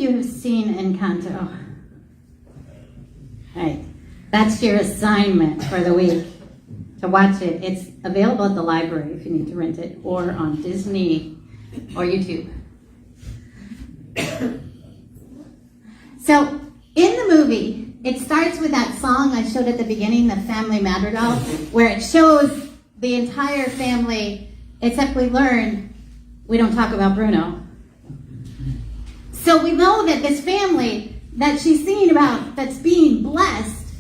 you have seen Encanto? Right. That's your assignment for the week, to watch it. It's available at the library if you need to rent it, or on Disney or YouTube. So, in the movie, it starts with that song I showed at the beginning, the Family Madrigal, where it shows the entire family, except we learn we don't talk about Bruno. So we know that this family that she's singing about that's being blessed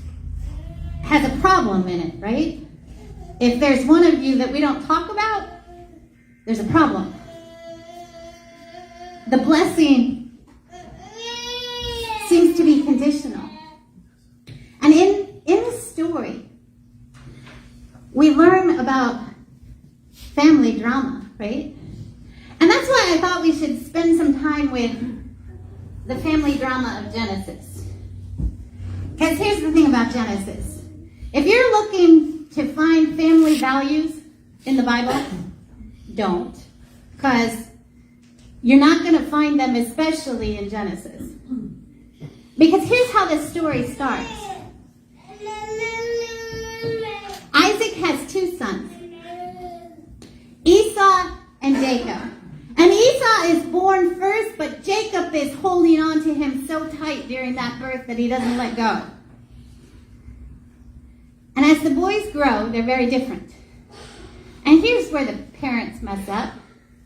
has a problem in it, right? If there's one of you that we don't talk about, there's a problem. The blessing seems to be conditional. And in this story, we learn about family drama, right? And that's why I thought we should spend some time with the family drama of Genesis. Because here's the thing about Genesis. If you're looking to find family values in the Bible, don't. Because you're not going to find them, especially in Genesis. Because here's how this story starts. Isaac has two sons, Esau and Jacob. And Esau is born first, but Jacob is holding on to him so tight during that birth that he doesn't let go. And as the boys grow, they're very different. And here's where the parents mess up,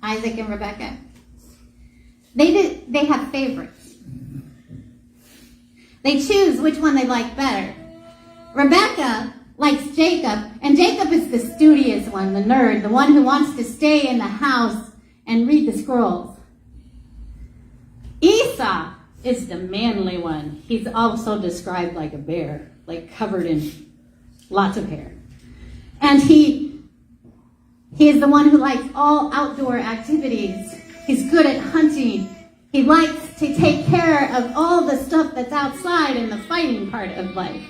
Isaac and Rebekah. They have favorites. They choose which one they like better. Rebekah likes Jacob, and Jacob is the studious one, the nerd, the one who wants to stay in the house and read the scrolls. Esau is the manly one. He's also described like a bear, like covered in lots of hair. And he is the one who likes all outdoor activities. He's good at hunting. He likes to take care of all the stuff that's outside and the fighting part of life.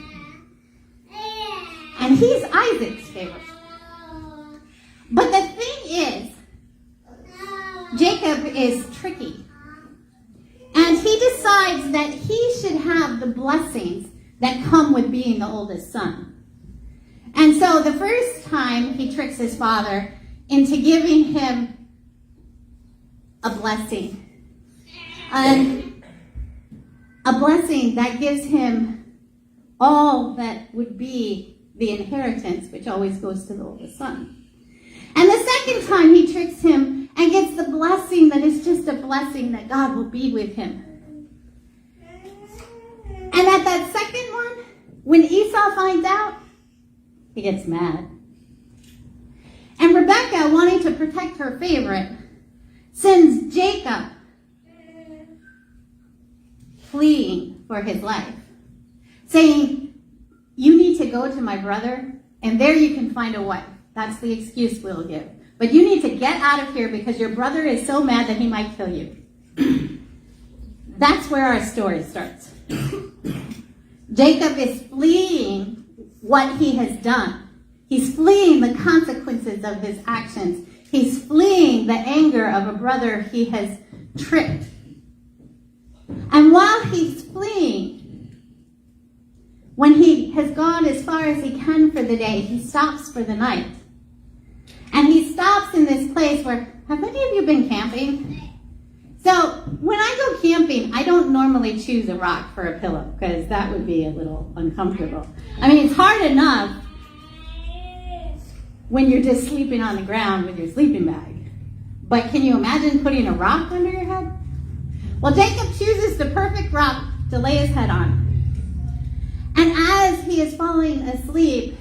And he's Isaac's favorite. But the thing is, Jacob is tricky. And he decides that he should have the blessings that come with being the oldest son. And so the first time he tricks his father into giving him a blessing. And a blessing that gives him all that would be the inheritance, which always goes to the oldest son. And the second time he tricks him and gets the blessing that is just a blessing that God will be with him. And at that second one, when Esau finds out, he gets mad. And Rebekah, wanting to protect her favorite, sends Jacob fleeing for his life, saying, you need to go to my brother, and there you can find a wife. That's the excuse we'll give. But you need to get out of here because your brother is so mad that he might kill you. That's where our story starts. Jacob is fleeing what he has done. He's fleeing the consequences of his actions. He's fleeing the anger of a brother he has tricked. And while he's fleeing, when he has gone as far as he can for the day, he stops for the night. And he stops in this place where, have any of you been camping? So when I go camping, I don't normally choose a rock for a pillow because that would be a little uncomfortable. I mean, it's hard enough when you're just sleeping on the ground with your sleeping bag. But can you imagine putting a rock under your head? Well, Jacob chooses the perfect rock to lay his head on. And as he is falling asleep,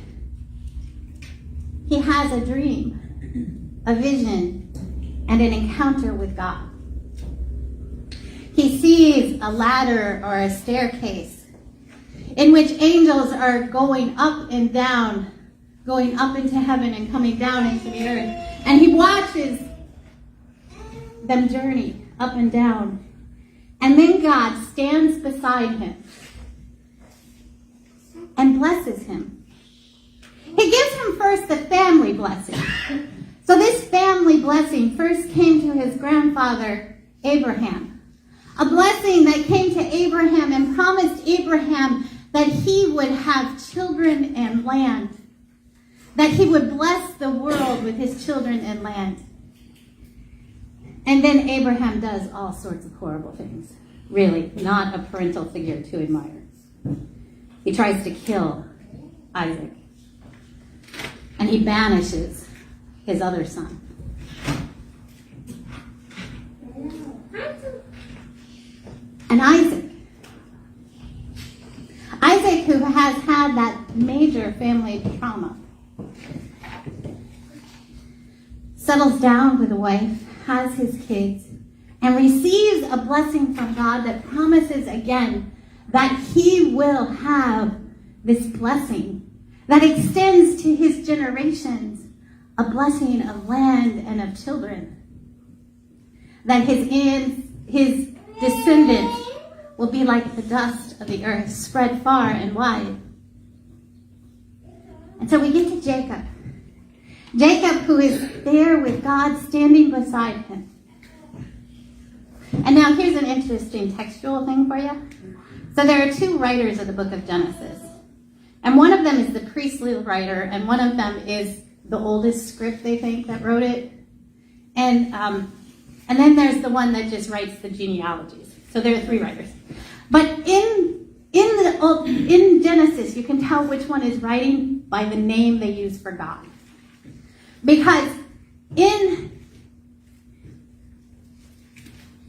he has a dream, a vision, and an encounter with God. He sees a ladder or a staircase in which angels are going up and down, going up into heaven and coming down into the earth. And he watches them journey up and down. And then God stands beside him and blesses him. He gives him first the family blessing. So this family blessing first came to his grandfather, Abraham. A blessing that came to Abraham and promised Abraham that he would have children and land. That he would bless the world with his children and land. And then Abraham does all sorts of horrible things. Really, not a parental figure to admire. He tries to kill Isaac. And he banishes his other son. And Isaac, who has had that major family trauma, settles down with a wife, has his kids, and receives a blessing from God that promises again that he will have this blessing that extends to his generations, a blessing of land and of children. That his descendants will be like the dust of the earth, spread far and wide. And so we get to Jacob. Jacob, who is there with God standing beside him. And now here's an interesting textual thing for you. So there are two writers of the book of Genesis. And one of them is the priestly writer, and one of them is the oldest script, they think, that wrote it. And then there's the one that just writes the genealogies. So there are three writers. But in Genesis, you can tell which one is writing by the name they use for God. Because in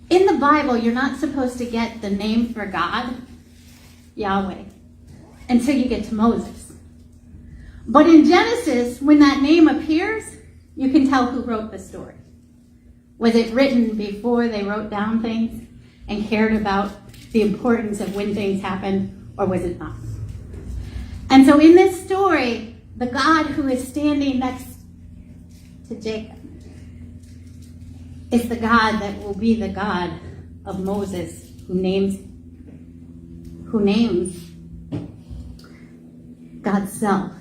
the Bible, you're not supposed to get the name for God, Yahweh, until you get to Moses. But in Genesis, when that name appears, you can tell who wrote the story. Was it written before they wrote down things and cared about the importance of when things happened, or was it not? And so in this story, the God who is standing next to Jacob is the God that will be the God of Moses, who names God's self,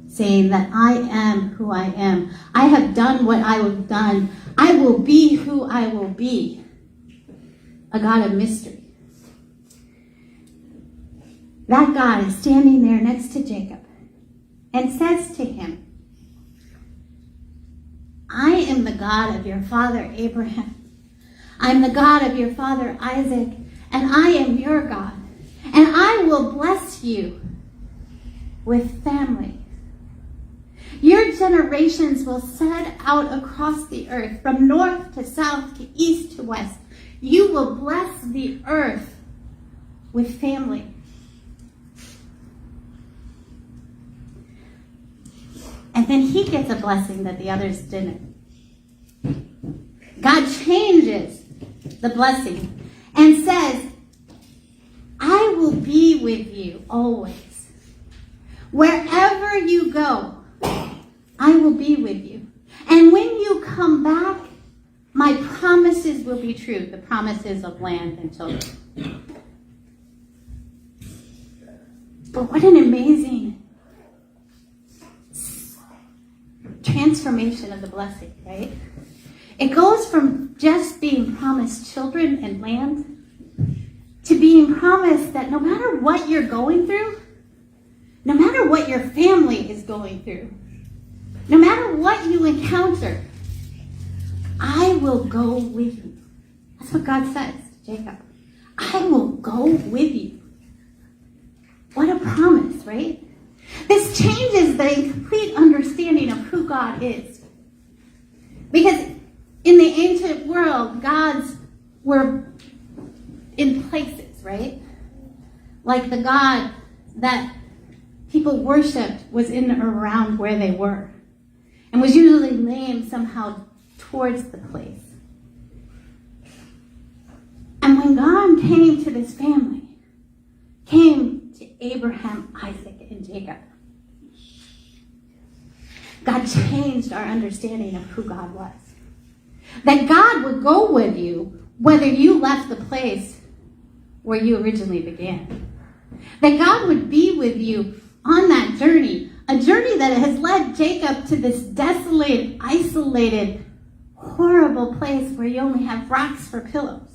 saying that I am who I am. I have done what I have done. I will be who I will be. A God of mystery. That God is standing there next to Jacob and says to him, I am the God of your father Abraham. I'm the God of your father Isaac, and I am your God. And I will bless you with family. Your generations will set out across the earth, from north to south to east to west. You will bless the earth with family. And then he gets a blessing that the others didn't. God changes the blessing and says, I will be with you always. Wherever you go, I will be with you. And when you come back, my promises will be true, the promises of land and children. But what an amazing transformation of the blessing, right? It goes from just being promised children and land to being promised that no matter what you're going through, no matter what your family is going through, no matter what you encounter, I will go with you. That's what God says to Jacob. I will go with you. What a promise, right? This changes the complete understanding of who God is. Because in the ancient world, gods were in places, right? Like the God that people worshipped was in or around where they were, and was usually named somehow towards the place. And when God came to this family, came to Abraham, Isaac, and Jacob, God changed our understanding of who God was. That God would go with you whether you left the place where you originally began. That God would be with you on that journey, a journey that has led Jacob to this desolate, isolated, horrible place where you only have rocks for pillows.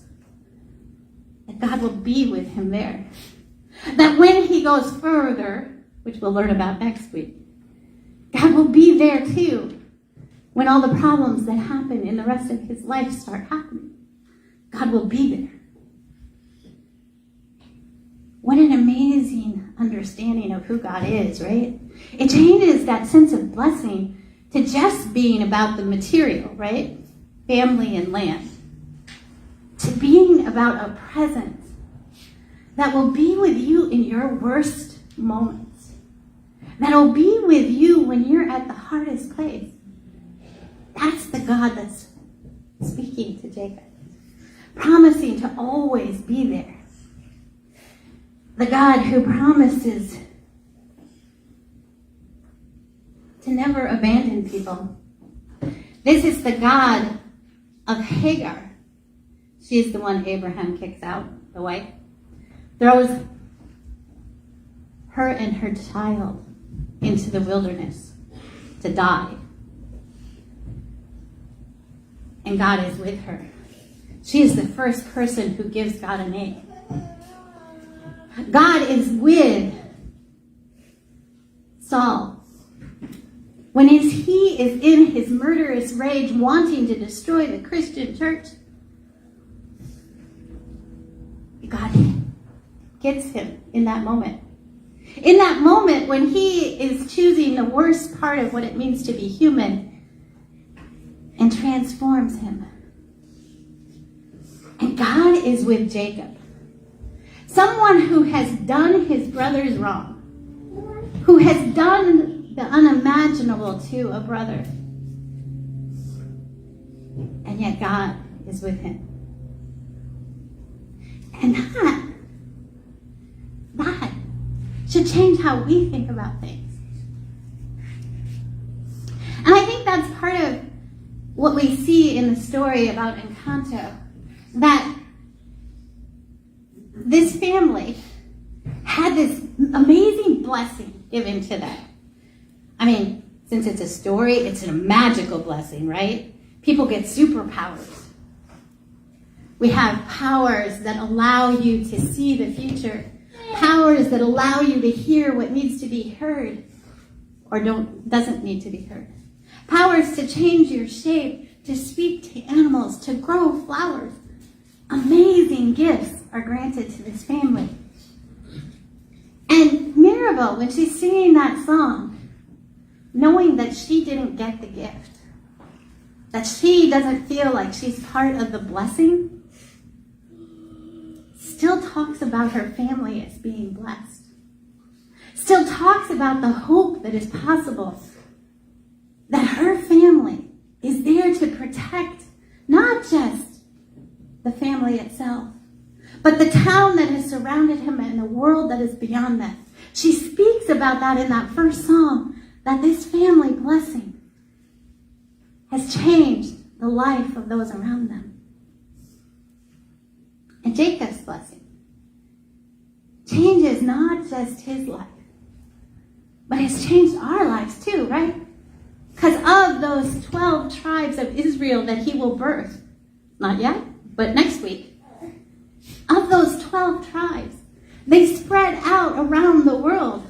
that God will be with him there. That when he goes further, which we'll learn about next week, God will be there too. When all the problems that happen in the rest of his life start happening, God will be there. What an amazing understanding of who God is, right? It changes that sense of blessing to just being about the material, right? Family and land. To being about a presence that will be with you in your worst moments. That will be with you when you're at the hardest place. That's the God that's speaking to Jacob. Promising to always be there. The God who promises to never abandon people. This is the God of Hagar. She's the one Abraham kicks out, the wife. Throws her and her child into the wilderness to die. And God is with her. She is the first person who gives God a name. God is with Saul. When he is in his murderous rage wanting to destroy the Christian church, God gets him in that moment. In that moment when he is choosing the worst part of what it means to be human and transforms him. And God is with Jacob. Someone who has done his brothers wrong. Who has done the unimaginable to a brother. And yet God is with him. And that should change how we think about things. And I think that's part of what we see in the story about Encanto. That this family had this amazing blessing given to them. I mean, since it's a story, it's a magical blessing, right? People get superpowers. We have powers that allow you to see the future. Powers that allow you to hear what needs to be heard or doesn't need to be heard. Powers to change your shape, to speak to animals, to grow flowers. Amazing gifts are granted to this family. And Mirabel, when she's singing that song, knowing that she didn't get the gift, that she doesn't feel like she's part of the blessing, still talks about her family as being blessed. Still talks about the hope that is possible. That her family is there to protect not just the family itself, but the town that has surrounded him and the world that is beyond that. She speaks about that in that first song, that this family blessing has changed the life of those around them. And Jacob's blessing changes not just his life, but it's changed our lives too, right? Because of those 12 tribes of Israel that he will birth, not yet, but next week, of those 12 tribes, they spread out around the world,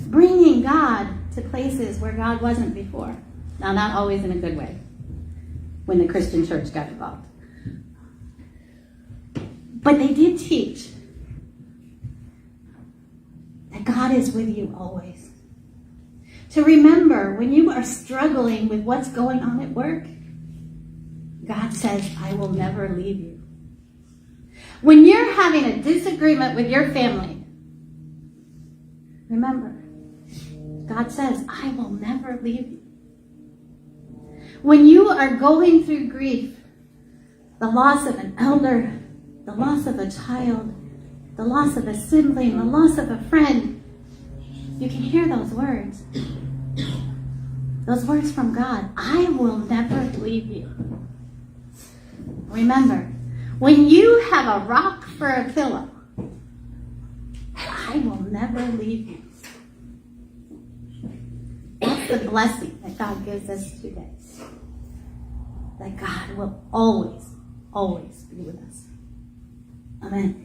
bringing God to places where God wasn't before. Now, not always in a good way, when the Christian church got involved. But they did teach that God is with you always. To remember, when you are struggling with what's going on at work, God says, I will never leave you. When you're having a disagreement with your family, remember, God says, I will never leave you. When you are going through grief, the loss of an elder, the loss of a child, the loss of a sibling, the loss of a friend, you can hear those words. Those words from God, I will never leave you. Remember, when you have a rock for a pillow, I will never leave you. That's the blessing that God gives us today. That God will always, always be with us. Amen.